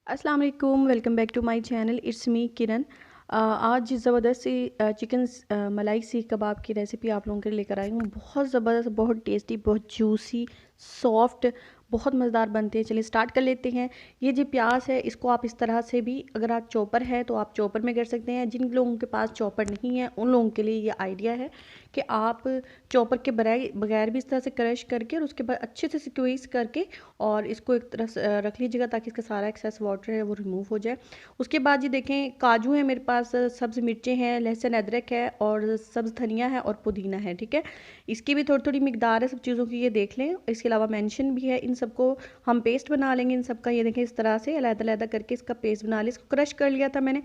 अस्सलाम वालेकुम, welcome back to my channel. It's me Kiran. आज ज़बरदस्त सी चिकन मलाई सीख कबाब की रेसिपी आप लोगों के लिए लेकर आई हूँ। बहुत ज़बरदस्त, बहुत टेस्टी, बहुत जूसी, सॉफ्ट, बहुत मज़ेदार बनते हैं। चलिए स्टार्ट कर लेते हैं। ये जो प्याज है इसको आप इस तरह से भी, अगर आप चॉपर है तो आप चॉपर में कर सकते हैं। जिन लोगों के पास चॉपर नहीं है उन लोगों के लिए ये आइडिया है कि आप चॉपर के बगैर भी इस तरह से क्रश करके और उसके बाद अच्छे से स्क्वीज़ करके और इसको एक तरह से रख लीजिएगा ताकि इसका सारा एक्सेस वाटर है वो रिमूव हो जाए। उसके बाद ये देखें, काजू है मेरे पास, सब्ज़ मिर्चें हैं, लहसुन अदरक है और सब्ज़ धनिया है और पुदीना है। ठीक है, इसकी भी थोड़ी थोड़ी मिकदार है सब चीज़ों की, ये देख लें। इसके अलावा मेंशन भी है। इन सबको हम पेस्ट बना लेंगे इन सब का। ये देखें, इस तरह से अलग-अलग करके इसका पेस्ट बना लिया। इसको क्रश कर लिया था मैंने,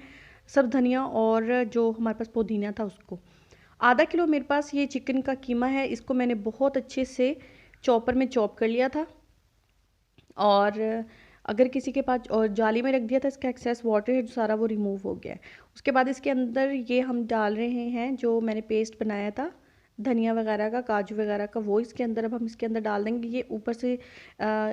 सब धनिया और जो हमारे पास पुदीना था उसको। आधा किलो मेरे पास ये चिकन का कीमा है, इसको मैंने बहुत अच्छे से चॉपर में चॉप कर लिया था। और अगर किसी के पास और जाली में रख दिया था, इसका एक्सेस वाटर है जो सारा वो रिमूव हो गया है। उसके बाद इसके अंदर ये हम डाल रहे हैं जो मैंने पेस्ट बनाया था धनिया वगैरह का, काजू वगैरह का, वो इसके अंदर अब हम इसके अंदर डाल देंगे। ये ऊपर से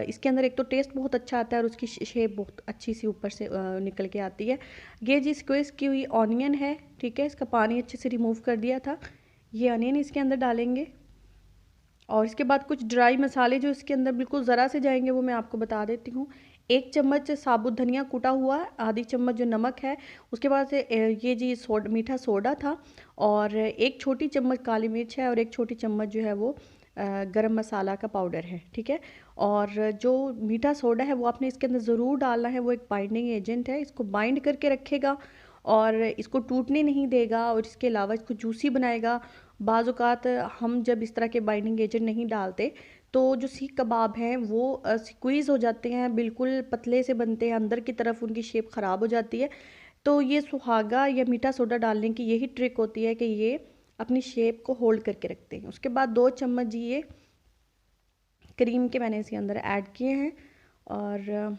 इसके अंदर एक तो टेस्ट बहुत अच्छा आता है और उसकी शेप बहुत अच्छी सी ऊपर से निकल के आती है। ये जी स्क्वीज़ की हुई ऑनियन है, ठीक है, इसका पानी अच्छे से रिमूव कर दिया था। ये अनियन इसके अंदर डालेंगे और इसके बाद कुछ ड्राई मसाले जो इसके अंदर बिल्कुल ज़रा से जाएंगे वो मैं आपको बता देती हूँ। 1 चम्मच साबुत धनिया कूटा हुआ, आधी चम्मच जो नमक है, उसके बाद से ये जी मीठा सोडा था और 1 छोटी चम्मच काली मिर्च है और 1 छोटी चम्मच जो है वो गरम मसाला का पाउडर है। ठीक है, और जो मीठा सोडा है वो आपने इसके अंदर ज़रूर डालना है, वो एक बाइंडिंग एजेंट है, इसको बाइंड करके रखेगा और इसको टूटने नहीं देगा और इसके अलावा इसको जूसी बनाएगा। बाज़-औक़ात हम जब इस तरह के बाइंडिंग एजेंट नहीं डालते तो जो सीख कबाब हैं वो स्क्वीज़ हो जाते हैं, बिल्कुल पतले से बनते हैं, अंदर की तरफ उनकी शेप ख़राब हो जाती है। तो ये सुहागा या मीठा सोडा डालने की यही ट्रिक होती है कि ये अपनी शेप को होल्ड करके रखते हैं। उसके बाद 2 चम्मच ये क्रीम के मैंने इसके अंदर ऐड किए हैं और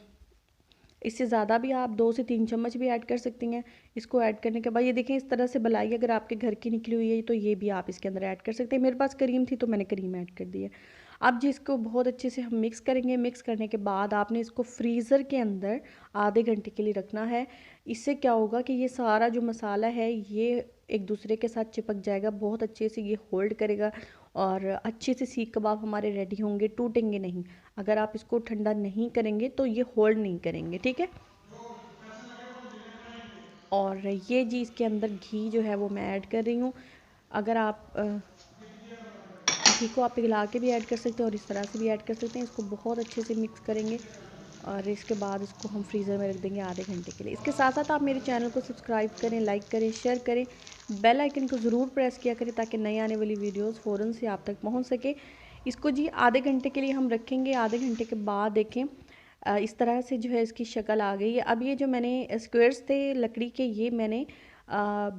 इससे ज़्यादा भी आप 2 से 3 चम्मच भी ऐड कर सकती हैं। इसको ऐड करने के बाद ये देखें, इस तरह से मलाई अगर आपके घर की निकली हुई है तो ये भी आप इसके अंदर ऐड कर सकते हैं। मेरे पास क्रीम थी तो मैंने क्रीम ऐड कर दी है। अब जी इसको बहुत अच्छे से हम मिक्स करेंगे। मिक्स करने के बाद आपने इसको फ्रीज़र के अंदर आधे घंटे के लिए रखना है। इससे क्या होगा कि ये सारा जो मसाला है ये एक दूसरे के साथ चिपक जाएगा, बहुत अच्छे से ये होल्ड करेगा और अच्छे से सीख कबाब हमारे रेडी होंगे, टूटेंगे नहीं। अगर आप इसको ठंडा नहीं करेंगे तो ये होल्ड नहीं करेंगे। ठीक है, और ये जी इसके अंदर घी जो है वो मैं ऐड कर रही हूँ। अगर आप घी को आप पिघला के भी ऐड कर सकते हैं और इस तरह से भी ऐड कर सकते हैं। इसको बहुत अच्छे से मिक्स करेंगे और इसके बाद इसको हम फ्रीज़र में रख देंगे आधे घंटे के लिए। इसके साथ साथ आप मेरे चैनल को सब्सक्राइब करें, लाइक करें, शेयर करें, बेल आइकन को ज़रूर प्रेस किया करें ताकि नई आने वाली वीडियोस फ़ौरन से आप तक पहुंच सके। इसको जी आधे घंटे के लिए हम रखेंगे। आधे घंटे के बाद देखें, इस तरह से जो है इसकी शक्ल आ गई है। अब ये जो मैंने स्क्वेयर्स थे लकड़ी के, ये मैंने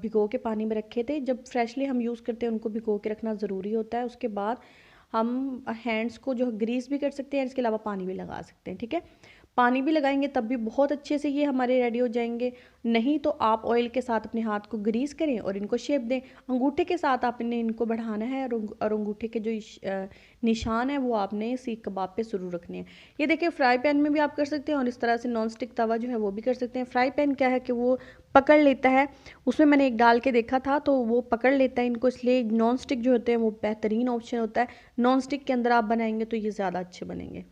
भिगो के पानी में रखे थे। जब फ्रेशली हम यूज़ करते हैं उनको भिगो के रखना ज़रूरी होता है। उसके बाद हम हैंड्स को जो ग्रीस भी कर सकते हैं, इसके अलावा पानी भी लगा सकते हैं। ठीक है, पानी भी लगाएंगे तब भी बहुत अच्छे से ये हमारे रेडी हो जाएंगे। नहीं तो आप ऑयल के साथ अपने हाथ को ग्रीस करें और इनको शेप दें। अंगूठे के साथ आपने इनको बढ़ाना है और अंगूठे के जो निशान है वो आपने सीख कबाब पे ज़रूर रखने हैं। ये देखिए, फ्राई पैन में भी आप कर सकते हैं और इस तरह से नॉन स्टिक तवा जो है वो भी कर सकते हैं। फ्राई पैन क्या है कि वो पकड़ लेता है, उसमें मैंने एक डाल के देखा था तो वो पकड़ लेता है इनको, इसलिए नॉन स्टिक जो होते हैं वो बेहतरीन ऑप्शन होता है। नॉन स्टिक के अंदर आप बनाएंगे तो ये ज़्यादा अच्छे बनेंगे।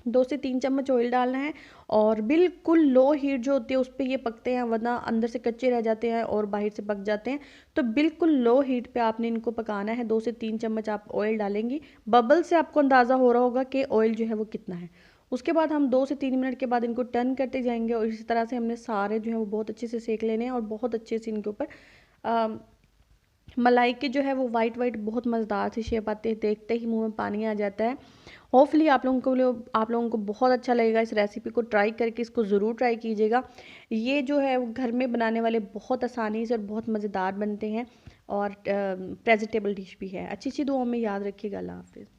2 से 3 चम्मच ऑयल डालना है और बिल्कुल लो हीट जो होती है उस पर ये पकते हैं, वरना अंदर से कच्चे रह जाते हैं और बाहर से पक जाते हैं। तो बिल्कुल लो हीट पे आपने इनको पकाना है। 2 से 3 चम्मच आप ऑयल डालेंगी। बबल से आपको अंदाज़ा हो रहा होगा कि ऑयल जो है वो कितना है। उसके बाद हम 2 से 3 मिनट के बाद इनको टर्न करते जाएंगे और इसी तरह से हमने सारे जो है वो बहुत अच्छे से सेक लेने हैं और बहुत अच्छे से इनके ऊपर मलाई के जो है वो वाइट वाइट बहुत मज़ेदार सी शेप आती है, देखते ही मुंह में पानी आ जाता है। होपफुली आप लोगों को बहुत अच्छा लगेगा। इस रेसिपी को ट्राई करके इसको ज़रूर ट्राई कीजिएगा। ये जो है वो घर में बनाने वाले बहुत आसानी से और बहुत मज़ेदार बनते हैं और प्रेजेंटेबल डिश भी है। अच्छी दुआओं में याद रखिएगा। अल्लाह हाफ़िज़।